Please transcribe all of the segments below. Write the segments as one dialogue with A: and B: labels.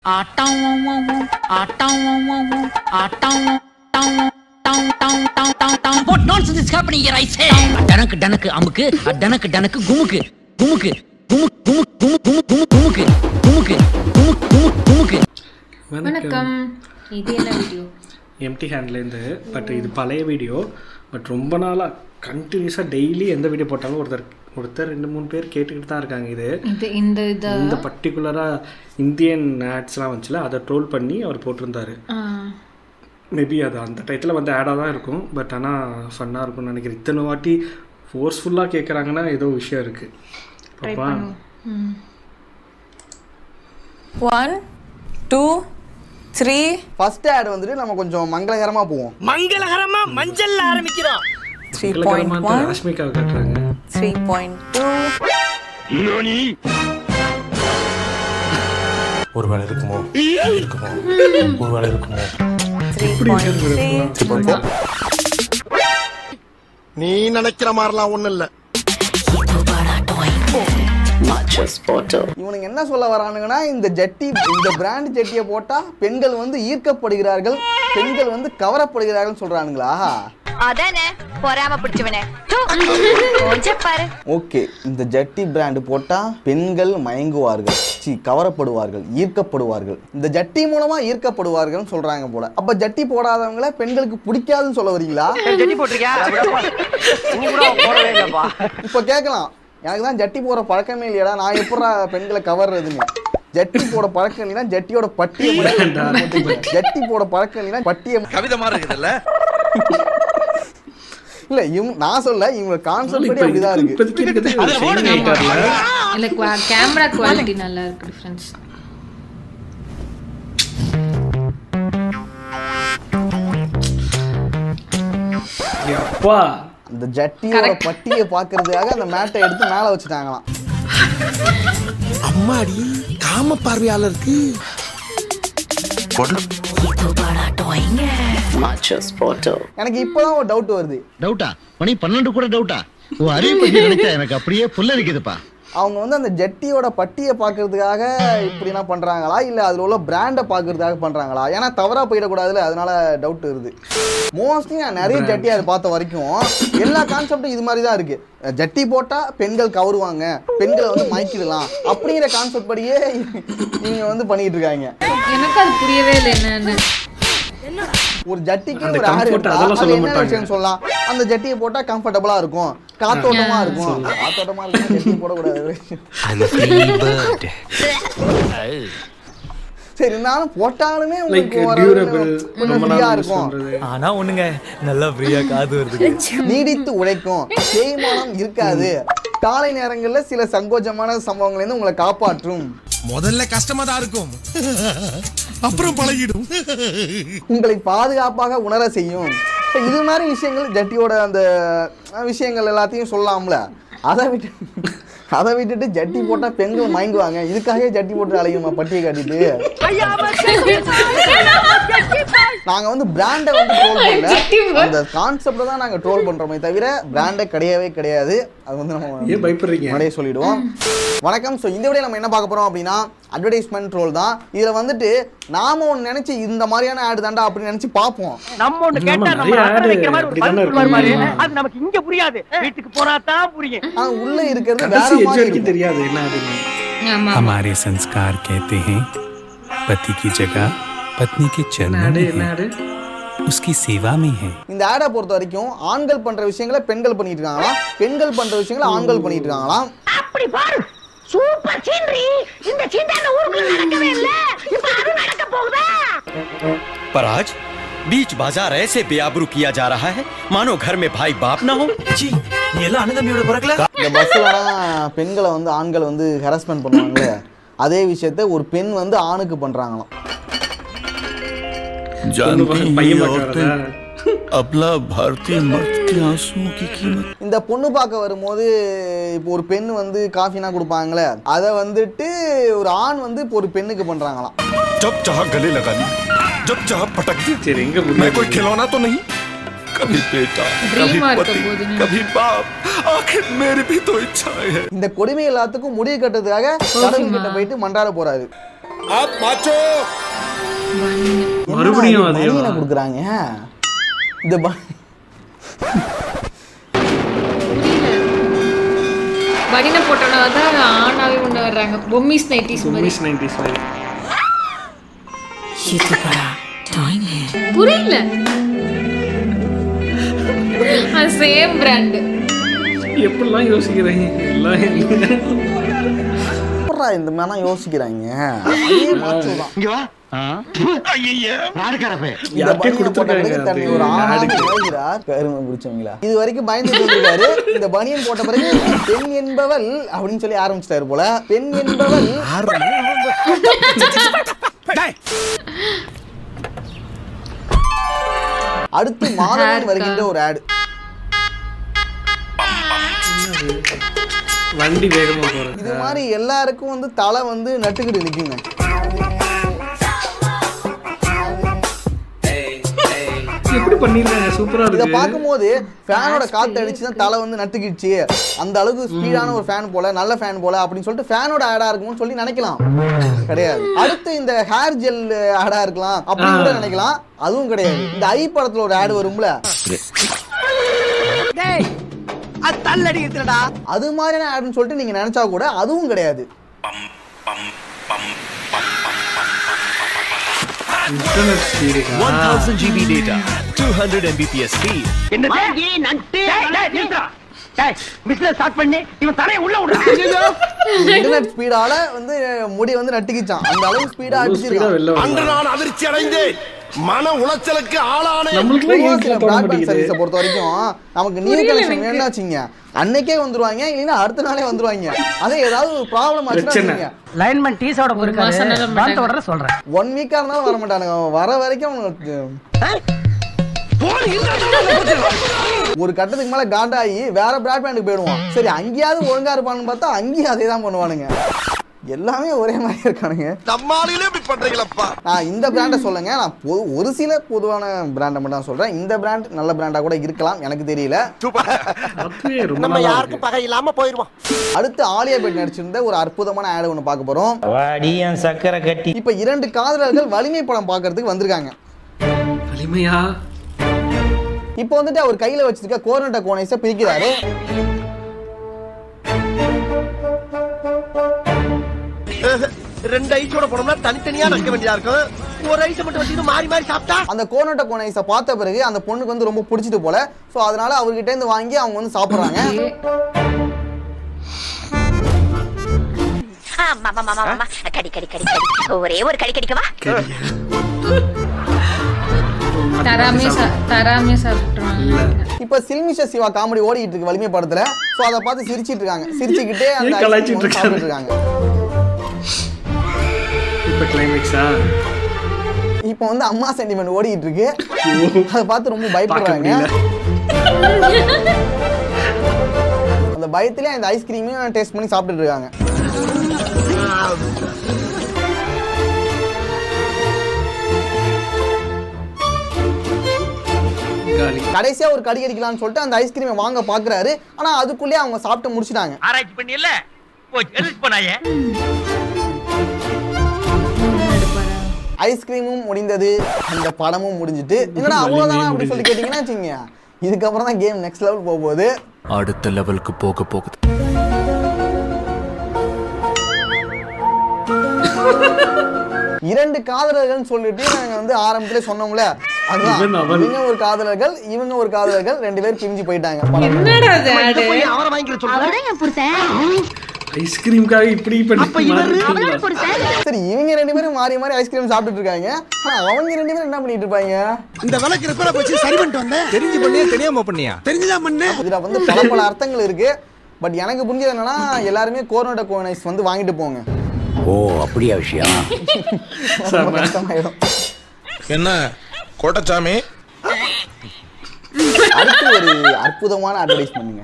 A: What nonsense is happening here, I say? டனக்கு டனக்கு அமுக்கு, டனக்கு டனக்கு குமுக்கு, குமுக்கு, குமுக்கு, குமுக்கு, குமுக்கு, குமுக்கு, குமுக்கு, குமுக்கு, குமுக்கு, குமுக்கு.
B: வணக்கம். இது என்ன வீடியோ?
C: எம்டி ஹேண்ட்லேருந்து. பட் இது பழைய வீடியோ. பட் ரொம்ப நாளாக கண்டினியூஸாக டெய்லி எந்த வீடியோ போட்டாலும் ஒருத்தர் 2-3 பேர் கேட்டுக்கிட்டு தான் இருக்காங்க. இந்த பர்டிகுலராக இந்தியன் ஆட்ஸ்லாம் வந்துச்சுல, அதை ட்ரோல் பண்ணி அவர் போட்டிருந்தாரு. மேபி அது அந்த டைட்டில் வந்து ஆடாக தான் இருக்கும். பட் ஆனால் ஃபன்னாக இருக்கும்னு நினைக்கிறேன். இத்தனை வாட்டி ஃபோர்ஸ்ஃபுல்லாக கேட்குறாங்கன்னா ஏதோ விஷயம் இருக்குது. பாப்பா
D: 1 2 3.
E: ஃபர்ஸ்ட் ஆட் வந்துட்டு நம்ம கொஞ்சம் மங்களகரமா போவோம்.
A: மங்களகரமா மஞ்சள்ல ஆரம்பிக்கிறோம்.
D: 3.1
C: ராஷ்மிகா காட்டுறாங்க.
D: 3.2.
F: நானி ஒருவேளை இருக்குமோ ஒருவேளை இருக்குமோ.
D: 3.3.
F: நீ நினைக்கிற மாதிரிலாம் ஒண்ணும் இல்ல.
E: இவனுங்க என்ன சொல்ல வரானுங்கன்னா, இந்த பிராண்ட் ஜட்டியை போட்டா பெண்கள் வந்து ஈர்க்கப்படுகிறார்கள், பெண்கள் வந்து கவரப்படுகிறார்கள் சொல்றானுங்களா?
G: அதானே பொறாம பிடிச்சவனே.
E: ஓகே, இந்த ஜட்டி பிராண்ட் போட்டா பெண்கள் மயங்குவார்கள், கவரப்படுவார்கள், ஈர்க்கப்படுவார்கள். இந்த ஜட்டி மூலமா ஈர்க்கப்படுவார்கள் சொல்றாங்க போல. அப்ப ஜட்டி போடாதவங்கள பெண்களுக்கு பிடிக்காதுன்னு சொல்ல வரீங்களா? இப்ப கேட்கலாம், எனக்கு தான் ஜட்டி போற பழக்கமே இல்லையடா, நான் எப்படா பெண்களை கவர்றதுன்னு. ஜட்டி போட பழக்கம் இல்லைன்னா ஜட்டியோட பட்டியை ஜட்டி போட பழக்கம் இல்லைன்னா பட்டியை
F: கவிதை மாதிரி இருக்குதுல்ல.
E: இல்ல நான் சொல்ல, இவங்க கான்செப்ட் படி அப்படிதான் இருக்கு.
B: இல்ல கேமரா குவாலிட்டி நல்லா இருக்கு. டிஃபரன்ஸ்
C: அப்பா
E: அந்த ஜட்டியோட பட்டியை பாக்குறதுக்காக அந்த மேட்டை எடுத்து மேல வச்சுட்டாங்களாம்.
F: அம்மாடி காம பார்வையாளருக்கு
E: எனக்கு இப்பதான் ஒரு டவுட் வருது.
H: டவுட்டா? மணி 12 கூட டவுட்டா? ஓ, அறிவு பத்தி நினைச்சா எனக்கு அப்படியே புல்ல இருக்குதுப்பா.
E: அவங்க வந்து அந்த ஜட்டியோட பட்டியை பார்க்கறதுக்காக இப்படிலாம் பண்றாங்களா, இல்ல அதுல உள்ள பிராண்டை பார்க்கறதுக்காக பண்றாங்களா? ஏன்னா தவறா போயிடக்கூடாதுல, அதனால டவுட் வருது. மோஸ்ட்லி நான் நிறைய ஜட்டி அதை பார்த்த வரைக்கும் எல்லா கான்செப்டும் இது மாதிரி தான் இருக்கு. ஜட்டி போட்டா பெண்கள் கவருவாங்க, பெண்களை வந்து மயக்கிடலாம் அப்படிங்கிற கான்செப்ட் படியே நீங்க வந்து பண்ணிட்டு இருக்காங்க.
B: எனக்கு அது புரியவே இல்லை என்னன்னு.
E: ஒரு ஜட்டிக்கு ஒரு ஆடு என்ன விஷயம் சொல்லலாம், அந்த ஜட்டியை போட்டா கம்ஃபர்டபுளா இருக்கும், காத்தோட்டமா இருக்கும். காத்தோட்டமா இருக்கும் ஜட்டி போடக்கூடாது. சரி, இருந்தாலும் போட்டாலுமே உங்களுக்கு ஃப்ரீயா இருக்கும்.
I: ஆனா ஒண்ணுங்க, நல்லா ஃப்ரீயா காது வருது.
E: நீடித்து உழைக்கும், தேய்மானம் இருக்காது, காலை நேரங்கள்ல சில சங்கோஜமான சம்பவங்கள்ல இருந்து உங்களை காப்பாற்றும்.
F: முதல்ல கஷ்டமா தான் இருக்கும், அப்புறம் பழகிடும்.
E: உங்களை பாதுகாப்பாக உணர செய்யும். இது மாதிரி விஷயங்கள் ஜட்டியோட அந்த விஷயங்கள் எல்லாத்தையும் சொல்லலாம்ல. அதை விட்டுட்டு ஜட்டி போட்டா பெண்கள் மயங்குவாங்க, இதுக்காக ஜட்டி போட்டு அலையுமா பட்டியை காட்டிட்டு? நாங்க வந்து பிராண்டை வந்து ட்ரோல் பண்ணல, அந்த கான்செப்ட தான் நாங்க ட்ரோல் பண்றோமே தவிர பிராண்டே கிடையவே கிடையாது. அது வந்து நம்ம
C: பயப்படுறீங்க
E: முன்னாடியே சொல்லிடுவோம். வணக்கம். ஸோ இந்த வீடியோ நம்ம என்ன பார்க்க போறோம் அப்படின்னா, அட்வர்டைஸ்மெண்ட் ட்ரோல் தான். இதுல வந்துட்டு நாம ஒன்று நினைச்சு இந்த மாதிரியான ஆடு தாண்டா அப்படின்னு நினைச்சு பார்ப்போம்.
A: நம்ம ஒண்ணு கேட்டா நம்ம அப்புறம் வைக்கிற மாதிரி ஒரு பதில் வருமாறு, அது நமக்கு இங்க புரியாது, வீட்டுக்கு போனா தான் புரியும்.
E: ஆனா உள்ள இருக்கிறது வேற மாதிரி
C: தெரியாது என்ன ஆடுங்க.
I: हमारे संस्कार कहते हैं पति की जगह पत्नी के चरणों में है, उसकी सेवा में है.
E: இந்த ஆடை பொறுத்த வரைக்கும் ஆண்கள் பண்ற விஷயங்களை பெண்கள் பண்ணிட்டு இருக்காங்களா, பெண்கள் பண்ற விஷயங்களை ஆண்கள் பண்ணிட்டு இருக்காங்களா?
G: அப்படி பாரு, சூப்பர் சீனரி. இந்த சீண்டான ஊருக்குள்ள நடக்கவே இல்ல, இப்ப அது நடக்க போகுதா?
J: पर आज बीच बाजार ऐसे बेआबरू किया जा रहा है मानो घर में भाई बाप ना हो. जी நீ எல்லாம் அண்ணதம்பியோட பிறக்கல.
E: இந்த பஸ்லலாம் பெண்களை வந்து ஆண்கள் வந்து ஹராஸ்மென்ட் பண்ணுவாங்களே, அதே விஷயத்தை ஒரு பெண் வந்து ஆணுக்கு பண்றாங்களாம்.
F: அப்லா பாரதிய மர்த் के आंसुओं की कीमत.
E: இந்த பொண்ணு பார்க்க வரும்போது இப்போ ஒரு பெண் வந்து காஃபினா கொடுப்பாங்களே, அதை வந்துட்டு ஒரு ஆண் வந்து இப்போ ஒரு பெண்ணுக்கு பண்றாங்களாம்.
F: जब चाह गले लगा ली, जब चाह पटक दी.
C: சரி, எங்க
F: मैं कोई खिलौना तो नहीं. कभी बेटा, कभी पति, कभी बाप, आखिर मेरी भी तो इच्छाएं है.
E: இந்த கொடுமை எல்லாத்துக்கும் முடிவு கட்டுறதுக்காக கடவுள் கிட்ட போயிட்டு மன்றாட போறாரு.
F: आप माचो
C: மறுபடியும் அதே
E: என்ன கொடுக்குறாங்க இந்த
B: பனின போட்டோன்னா தான் ஆனாவே கொண்டு வர்றாங்க. பொம்மிஸ் 90s மாதிரி. புரியல. Same brand.
C: எப்படிலாம் யோசிக்கிறீங்க எல்லாம்
E: இந்த மாதிரி யோசிக்கிறாங்க.
H: இங்க வா.
E: இது வரைக்கும் பயந்துட்டு இருக்காரு. இந்த பனியன் போட்ட பிறகு பெண் என்பவள் அப்படின்னு சொல்லி ஆரம்பிச்சிட்டாரு போல. பெண் என்பவள் அடுத்து மாதவன் வருகின்ற ஒரு ஆடு.
C: வண்டி வேகமா போறது.
E: இது மாதிரி எல்லாருக்கும் வந்து தலை வந்து நட்டுக்கிட்டு நிக்குங்க.
C: எப்படி பண்ணிருக்காங்க, சூப்பரா இருக்கு.
E: இத பாக்கும்போது ஃபேனோட காத்து அடிச்சு தான் தலை வந்து நட்டுக்கிடுச்சு, அந்த அளவுக்கு ஸ்பீடான ஒரு ஃபேன் போல, நல்ல ஃபேன் போல அப்படின்னு சொல்லிட்டு ஃபேனோட ஆடா இருக்கும்னு சொல்லி நினைக்கலாம். கிடையாது. அடுத்து இந்த ஹேர் ஜெல் ஆடா இருக்கலாம் அப்படின்னு கூட நினைக்கலாம். அதுவும் கிடையாது. இந்த ஐ படத்துல ஒரு ஆடு வரும்ல, அது மாதிரியான ஆடுன்னு சொல்லிட்டு நீங்க நினைச்சா கூட அதுவும் கிடையாது.
C: Internet speed
J: 1000 GB data, 200 Mbps speed.
G: வாங்கி நட்டு பிசினஸ் ஸ்டார்ட் பண்ணி இவன் தலைய உள்ள விடுறான்.
E: இன்டர்நெட் ஸ்பீடால வந்து முடி வந்து நட்டுக்கிச்சான். அந்த அளவுக்கு ஸ்பீடா அடிச்சிருக்கான்.
F: அன்று நான் அதிர்ச்சி அடைந்தேன். மன உளைச்சலுக்கு ஆளான
E: சர்வீஸை பொறுத்த வரைக்கும் நமக்கு நியூ கனெக்ஷன் வேணும்னா வச்சுங்க, அன்னைக்கே வந்துருவாங்க, இல்லைன்னா அடுத்த நாளே வந்துருவாங்க. அதே ஏதாவது ஒரு ப்ராப்ளம் ஆச்சுன்னா
A: லைன்மேன் டீஸோட போயிருக்காரு சொல்றேன்.
E: 1 வீக்கா இருந்தாலும் வர மாட்டானுங்க. வர வரைக்கும் ஒரு கட்டத்துக்கு மேல காண்டாகி வேற பிராட்பேண்டுக்கு போயிடுவான். சரி அங்கேயாவது ஒழுங்கா இருப்பான்னு பார்த்தா அங்கேயும் அதே தான் பண்ணுவானுங்க. எல்லாமே ஒரே மாதிரி இருக்கானுங்க.
F: நம்மாலிலே இப்படி பண்றீங்களப்பா.
E: நான் இந்த பிராண்டை சொல்லுங்க, நான் ஒரு சில பொதுவான பிராண்டை மட்டும் தான் சொல்றேன். இந்த பிராண்ட் நல்ல பிராண்டா கூட இருக்கலாம், எனக்கு தெரியல.
G: நம்ம யாருக்கும் பகை இல்லாம போயிடுவோம்.
E: அடுத்து ஆலியா பட் நடிச்சிருந்த ஒரு அற்புதமான ஆட் ஒன்று பார்க்க போறோம்.
A: சக்கரை கட்டி.
E: இப்ப 2 காதலர்கள் வலிமை படம் பார்க்கறதுக்கு வந்திருக்காங்க.
C: வலிமையா?
E: இப்போ வந்துட்டு அவர் கையில வச்சிருக்க கோர்னட்ட கோனைஸை பிரிக்கிறாரு.
G: ரெண்டு ஐஸோட போனோம்னா தனித்தனியா நக்க வேண்டியதா இருக்கும். ஒரு ஐஸ் மட்டும் வச்சுட்டு மாறி மாறி சாப்பிட்டா
E: அந்த கோர்னட்ட கோனைஸை பார்த்த பிறகு அந்த பொண்ணுக்கு வந்து ரொம்ப பிடிச்சிட்டு போல. சோ அதனால அவர்கிட்ட இருந்து வாங்கி அவங்க வந்து சாப்பிடுறாங்க.
K: கடி கடி கடி கடி ஒரே ஒரு கடி கடிக்கவா?
E: இப்ப சில்மிஷா சிவா காமெடி ஓடிட்டு இருக்கு வலிமை படத்துல. சோ அத பார்த்து சிரிச்சிட்டு இருக்காங்க. சிரிச்சிட்டே அந்த சாப்பிட்டு இருக்காங்க.
C: இப்ப கிளைமேக்ஸா?
E: இப்ப வந்து அம்மா சென்டிமெண்ட் ஓடிட்டு இருக்கு. அத பார்த்து ரொம்ப பயப்படுறாங்க. அந்த பயத்திலே அந்த ஐஸ்கிரீமையும் டேஸ்ட் பண்ணி சாப்பிட்டுட்டு இருக்காங்க. கடைசியா ஒரு கடி கடிக்கலாம்னு சொல்லிட்டு அந்த ஐஸ்கிரீமை வாங்க பாக்குறாரு. ஆனா அதுக்குள்ளே அவங்க சாப்பிட்டு முடிச்சிட்டாங்க.
A: ஆராய்ச்சி பண்ணியல்ல போய் எழுதி போனாயே.
E: ஐஸ்கிரீமும் முடிந்தது, அந்த படமும் முடிஞ்சிட்டு. என்னடா அவ்வளவுதான் அப்படி சொல்லி கேட்டீங்கன்னா வச்சுங்க, இதுக்கப்புறம் தான் கேம் நெக்ஸ்ட் லெவல் போக போகுது.
F: அடுத்த லெவலுக்கு போக போகுது.
E: இரண்டு காதலர்கள் சொல்லிட்டு நாங்க வந்து ஆரம்பத்திலே சொன்னோம்ல, அதுதான் இவங்க ஒரு காதலர்கள், இவங்க ஒரு காதலர்கள், 2 பேர் பிரிஞ்சு போயிட்டாங்க.
G: அவரை வாங்கிக்க சொல்றேன்.
C: ஐஸ்கிரீம்காக இப்படி பண்ணி.
E: சரி இவங்க 2 பேரும் மாறி மாறி ஐஸ்கிரீம் சாப்பிட்டுட்டு இருக்காங்க. ஆனா அவங்க 2 பேரும் என்ன பண்ணிட்டு இருப்பாங்க?
G: இந்த விளக்கு ரிப்பேர் போச்சு, சரி பண்ணிட்டு வந்தேன். தெரிஞ்சு பண்ணியா தெரியாம பண்ணியா? தெரிஞ்சுதான் பண்ணு.
E: இதுல வந்து பல அர்த்தங்கள் இருக்கு. பட் எனக்கு புரிஞ்சது என்னன்னா, எல்லாருமே கோர்னட்ட கோனைஸ் வந்து வாங்கிட்டு போங்க.
H: ஓ அப்படியா விஷயம்?
F: என்ன கோட்டச்சாமி?
E: அடுத்து ஒரு அற்புதமான அட்வர்டைஸ் பண்ணுங்க.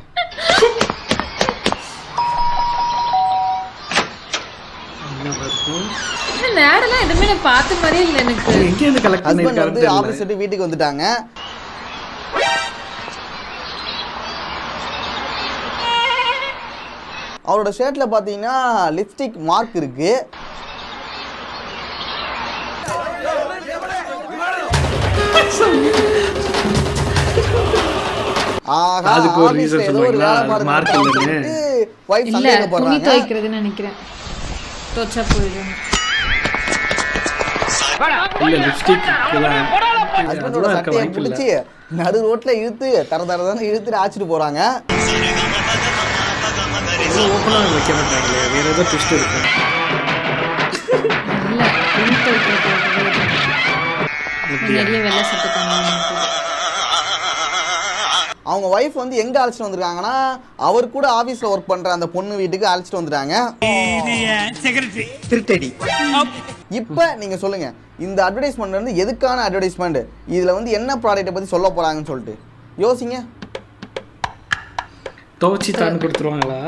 B: இந்த ஆடெல்லாம் எதுவுமே நான் பார்த்த மாதிரியே இல்லை எனக்கு.
C: எங்க இருந்து கலெக்ட் பண்ணிருக்காரு?
E: வந்து ஆபீஸ் விட்டு வீட்டுக்கு வந்துட்டாங்க. அவரோட ஷர்ட்ல பாத்தீங்கன்னா லிப்ஸ்டிக் மார்க் இருக்கு.
C: அதுக்கு ஒரு ரீசன் சொல்லுவாங்களா மார்க் இல்லன்னு
E: வைஃப்
B: இல்ல
E: சந்தேக
B: துணி
E: போறாங்க
B: துவைக்கிறதுன்னு நினைக்கிறேன் தோச்சா போயிடும்
C: இல்ல லிப்ஸ்டிக்
E: ஹஸ்பண்டோட சட்டையை பிடிச்சி நடு ரோட்ல இழுத்து தரதானே இழுத்துட்டு ஆச்சிட்டு போறாங்க.
C: ஓப்பனா வைக்க மாட்டாங்களே, வேற ஏதோ ட்விஸ்ட் இருக்கு.
B: இல்ல துணி துவைக்கிறது நிறைய வெள்ளை சட்டை தண்ணி
E: அவங்க வைஃப் வந்து எங்க அழைச்சிட்டு வந்திருக்காங்கன்னா அவர் கூட ஆபீஸ்ல ஒர்க் பண்ற அந்த பொண்ணு வீட்டுக்கு அழைச்சிட்டு வந்துட்டாங்க. இப்ப நீங்க சொல்லுங்க, இந்த அட்வர்டைஸ்மெண்ட் வந்து எதுக்கான அட்வர்டைஸ்மெண்ட், இதுல வந்து என்ன ப்ராடக்ட்டை பத்தி சொல்ல போறாங்கன்னு சொல்லிட்டு யோசிங்க.
C: தோச்சி தான் கொடுத்துருவாங்களா?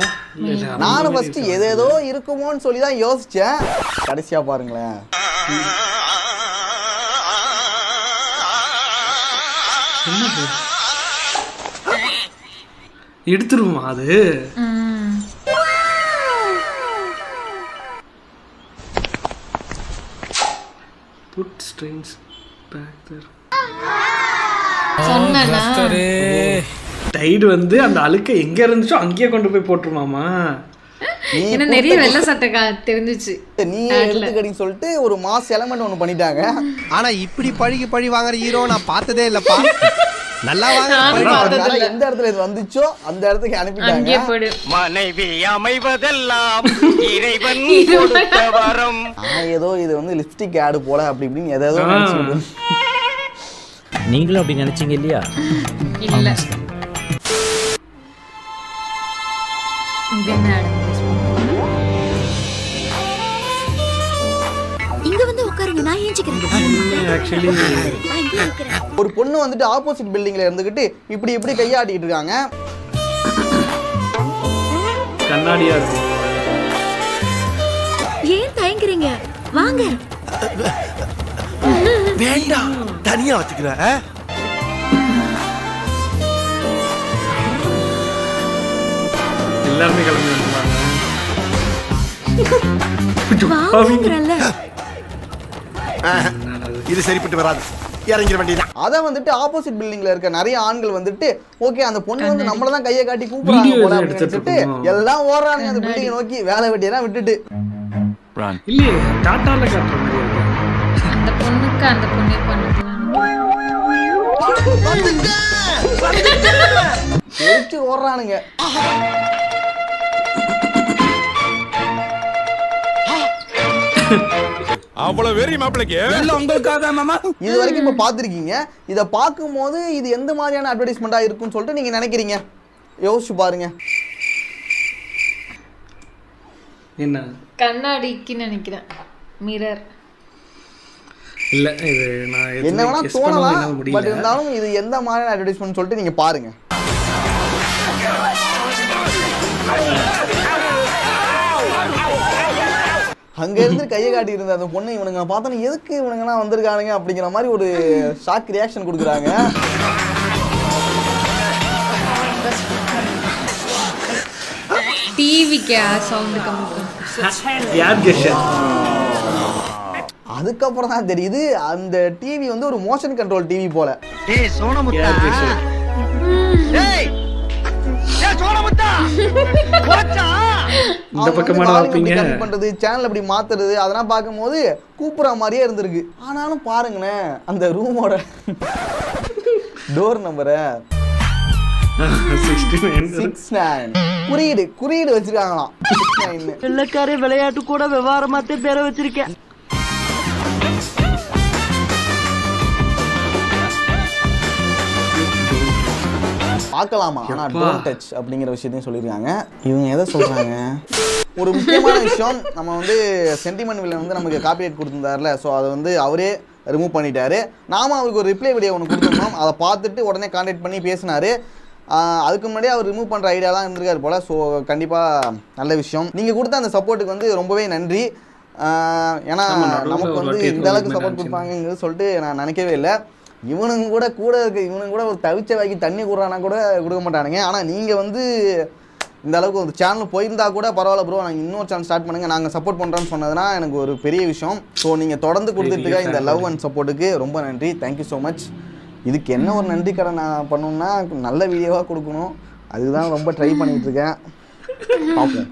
E: நானும் ஃபர்ஸ்ட் ஏதேதோ இருக்குமோன்னு சொல்லி தான் யோசிச்சேன். கடைசியா பாருங்களேன்,
C: எடுத்துருமா அது? Put strains back there.
B: சொன்னேனா
C: டைட் வந்து அந்த அழுக்க எங்க இருந்துச்சோ அங்கேயே கொண்டு போய் போட்டுருமாமா.
B: என்ன நிறைய வெள்ளை சட்டை தெரிஞ்சிச்சு.
E: நீ எடுத்துக்கடின்னு சொல்லிட்டு ஒரு மாஸ் எலமெண்ட் ஒன்று பண்ணிட்டாங்க.
L: ஆனா இப்படி பழி வாங்குற ஹீரோ நான் பார்த்ததே இல்லப்பா. நல்லா வாங்க.
E: எந்த இடத்துல இது வந்துச்சோ அந்த இடத்துக்கு அனுப்பிட்டாங்க.
J: மனைவி அமைவதெல்லாம் இறைவன் கொடுத்த வரம்.
E: ஏதோ இது வந்து லிப்ஸ்டிக் ஆட் போல அப்படி இப்படின்னு ஏதோ
A: நீங்களும் அப்படி நினைச்சீங்க இல்லையா?
B: இல்ல இது என்ன
K: இங்க வந்து உட்காருங்க, நான் ஏஞ்சிக்கிறேன்.
E: ஒரு பொண்ணு வந்துட்டு ஆப்போசிட் பில்டிங்ல இருந்துகிட்டு இப்படி கையாடிட்டு இருக்காங்க.
C: கண்ணாடியா இருக்கு.
K: ஏன் தயங்குறீங்க? வாங்க.
L: வேண்டாம், தனியா வச்சுக்கிறேன்.
C: எல்லாரும் கிளம்பி வந்துருவாங்க.
L: இது சரிப்பட்டு வராது, இறங்கிட வேண்டியதான்.
E: அத வந்துட்டு ஆப்போசிட் பில்டிங்ல இருக்க நிறைய ஆண்கள் வந்துட்டு ஓகே அந்த பொண்ணு வந்து நம்மள தான் கையை காட்டி கூப்பிடுறாங்க போல அப்படின்னு நினைச்சிட்டு எல்லாம் ஓடுறாங்க அந்த பில்டிங் நோக்கி, வேலை வெட்டியெல்லாம் விட்டுட்டு.
C: இல்லையே டாட்டால காட்டுற மாதிரி
B: அந்த பொண்ணுக்கு அந்த பொண்ணே பண்ணுது.
E: ஓடுறானுங்க.
F: அவ்வளவு வெறி மாப்பிளைக்கு எல்லாம் உங்களுக்காக தான் மாமா.
E: இது வரைக்கும் இப்ப பாத்திருக்கீங்க. இத பாக்கும்போது இது எந்த மாதிரியான அட்வர்டைஸ்மெண்டா இருக்கும்னு சொல்லிட்டு நீங்க நினைக்கிறீங்க? யோசிச்சு பாருங்க.
C: என்ன
B: கண்ணாடிக்கு நினைக்கிறேன், மிரர்.
C: இல்ல இது நான்
E: என்ன வேணா தோணலாம், பட் இருந்தாலும் இது எந்த மாதிரியான அட்வர்டைஸ்மெண்ட் சொல்லிட்டு நீங்க பாருங்க. அங்க இருந்து கையை காட்டி இருந்த அந்த பொண்ணு இவனுங்க பார்த்தா எதுக்கு இவனுங்கலாம் வந்திருக்கானுங்க அப்படிங்கிற மாதிரி ஒரு ஷாக் ரியாக்ஷன் கொடுக்குறாங்க.
B: டிவிக்கு சவுண்ட் கம்மி.
E: அதுக்கப்புறம் தான் தெரியுது அந்த டிவி வந்து ஒரு மோஷன் கண்ட்ரோல் டிவி போல.
H: டேய் சோனமுத்தா, டேய் சோனமுத்தா, போச்சா
C: இந்த பக்கமா வாப்பீங்க
E: கம்மி பண்றது, சேனல் அப்படி மாத்துறது, அதெல்லாம் பார்க்கும்போது கூப்புற மாதிரியே இருந்திருக்கு. ஆனாலும் பாருங்களேன் அந்த ரூமோட டோர் நம்பரை 69 குறியீடு வச்சிருக்காங்களாம். 69
H: வெள்ளக்காரே விளையாட்டு கூட விவகாரமாத்தே பேர வச்சிருக்கேன்.
E: பார்க்கலாமா, ஆனா டோன்ட் டச் அப்படிங்கிற விஷயத்தையும் சொல்லியிருக்காங்க. இவங்க எதை சொல்றாங்க? ஒரு முக்கியமான விஷயம், நம்ம வந்து சென்டிமெண்ட் வில்லன் வந்து நமக்கு காப்பிரைட் கொடுத்துருந்தாருல, ஸோ அதை வந்து அவரே ரிமூவ் பண்ணிட்டாரு. நாம அவருக்கு ஒரு ரிப்ளை வீடியோ ஒன்று கொடுத்துருந்தோம், அதை பார்த்துட்டு உடனே கான்டாக்ட் பண்ணி பேசினாரு. அதுக்கு முன்னாடியே அவர் ரிமூவ் பண்ணுற ஐடியா தான் இருந்திருக்காரு போல். ஸோ கண்டிப்பாக நல்ல விஷயம். நீங்கள் கொடுத்த அந்த சப்போர்ட்டுக்கு வந்து ரொம்பவே நன்றி. ஏன்னா நமக்கு வந்து இந்த அளவுக்கு சப்போர்ட் கொடுப்பாங்கன்னு சொல்லிட்டு நான் நினைக்கவே இல்லை. இவனுங்க கூட இருக்க இவனுங்க கூட ஒரு தவிச்ச வாக்கி தண்ணி கூடுறானா கூட கொடுக்க மாட்டானுங்க. ஆனால் நீங்கள் வந்து இந்த அளவுக்கு ஒரு சேனல் போயிருந்தா கூட பரவாயில்ல ப்ரோ, நாங்கள் இன்னொரு சேனல் ஸ்டார்ட் பண்ணுங்கள், நாங்கள் சப்போர்ட் பண்ணுறோன்னு சொன்னதுனா எனக்கு ஒரு பெரிய விஷயம். ஸோ நீங்கள் தொடர்ந்து கொடுத்துட்டு இந்த லவ் அண்ட் சப்போர்ட்டுக்கு ரொம்ப நன்றி. Thank you so much. இதுக்கு என்ன ஒரு நன்றி கடன் நான் பண்ணணும்னா நல்ல வீடியோவாக கொடுக்கணும். அதுதான் ரொம்ப ட்ரை பண்ணிகிட்டு இருக்கேன். பார்ப்போம்.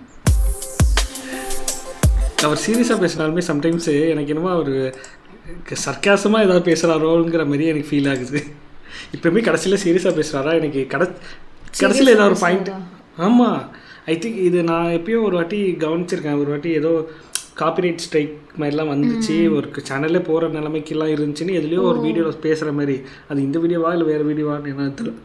C: அவர் சீரியஸாக பேசினாலுமே சம்டைம்ஸ் எனக்கு என்னமோ அவர் சர்க்காசமாக ஏதாவது பேசுகிறாரோங்கிற மாதிரி எனக்கு ஃபீல் ஆகுது. இப்போயுமே கடைசியில் சீரியஸாக பேசுகிறாரா எனக்கு கடைசியில் ஏதாவது ஒரு பாயிண்ட். ஆமாம், ஐ திங்க் இது நான் எப்பயோ ஒரு வாட்டி கவனிச்சிருக்கேன். ஒரு வாட்டி ஏதோ காப்பிரைட் ஸ்ட்ரைக் மாதிரிலாம் வந்துச்சு, ஒரு சேனல்லே போகிற நிலைமைக்கெல்லாம் இருந்துச்சுன்னு எதுலேயோ ஒரு வீடியோவில் பேசுகிற மாதிரி. அது இந்த வீடியோவா இல்லை வேறு வீடியோவான்னு என்ன தெரியல.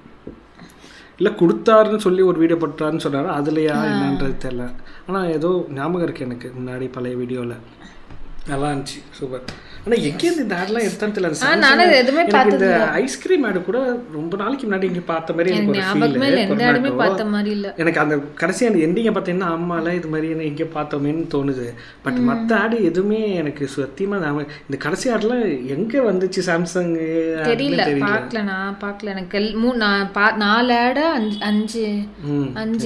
C: இல்லை கொடுத்தாருன்னு சொல்லி ஒரு வீடியோ போட்டாருன்னு சொன்னார், அதுலையா என்னன்றது தெரியல. ஆனால் ஏதோ ஞாபகம் இருக்குது எனக்கு முன்னாடி பழைய வீடியோவில். நல்லா இருந்துச்சு, சூப்பர். ஆனால் எங்கேருந்து இந்த ஆட்லாம் எடுத்தான்னு தெரியல. இந்த ஐஸ்கிரீம் ஆடு கூட ரொம்ப நாளைக்கு முன்னாடி இங்கே பார்த்த மாதிரி எனக்கு ஒரு ஃபீல். எனக்கு அந்த கடைசி அந்த எண்டிங்கை பார்த்தீங்கன்னா அம்மால இது மாதிரி என்ன எங்கே பார்த்தோமேன்னு தோணுது. பட் மற்ற ஆடு எதுவுமே எனக்கு சத்தியமாக இந்த கடைசி ஆடுலாம் எங்கே வந்துச்சு சாம்சங்
B: தெரியல. பார்க்கல எனக்கு 4 ஆடு 5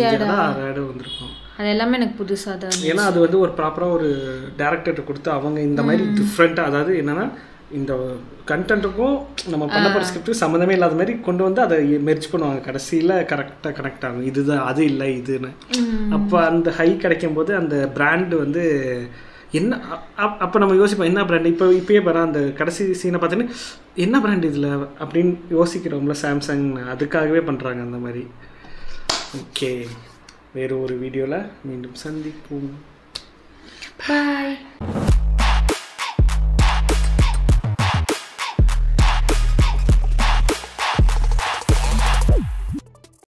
C: ஆடு வந்திருக்கும்.
B: அது எல்லாமே எனக்கு புதுசாக தான்.
C: ஏன்னா அது வந்து ஒரு ப்ராப்பராக ஒரு டேரக்டர்கிட்ட கொடுத்து அவங்க இந்த மாதிரி டிஃப்ரெண்ட்டாக, அதாவது என்னென்னா இந்த கண்டென்ட்டுக்கும் நம்ம பண்ண போகிற ஸ்கிரிப்டுக்கும் சம்மந்தமே இல்லாத மாதிரி கொண்டு வந்து அதை மெர்ஜ் பண்ணுவாங்க. கடைசியில் கரெக்டாக கனெக்ட் ஆகும். இதுதான் அது இல்லை இதுன்னு. அப்போ அந்த ஹை கிடைக்கும் போது அந்த பிராண்டு வந்து என்ன அப்போ நம்ம யோசிப்போம் என்ன பிராண்டு. இப்போயே பாரு அந்த கடைசி சீனை பார்த்தீங்கன்னா என்ன பிராண்டு இதில் அப்படின்னு யோசிக்கிறோம்ல. சாம்சங் அதுக்காகவே பண்ணுறாங்க அந்த மாதிரி. ஓகே, வேறு ஒரு வீடியோவில் மீண்டும் சந்திப்போம்.
B: பாய்.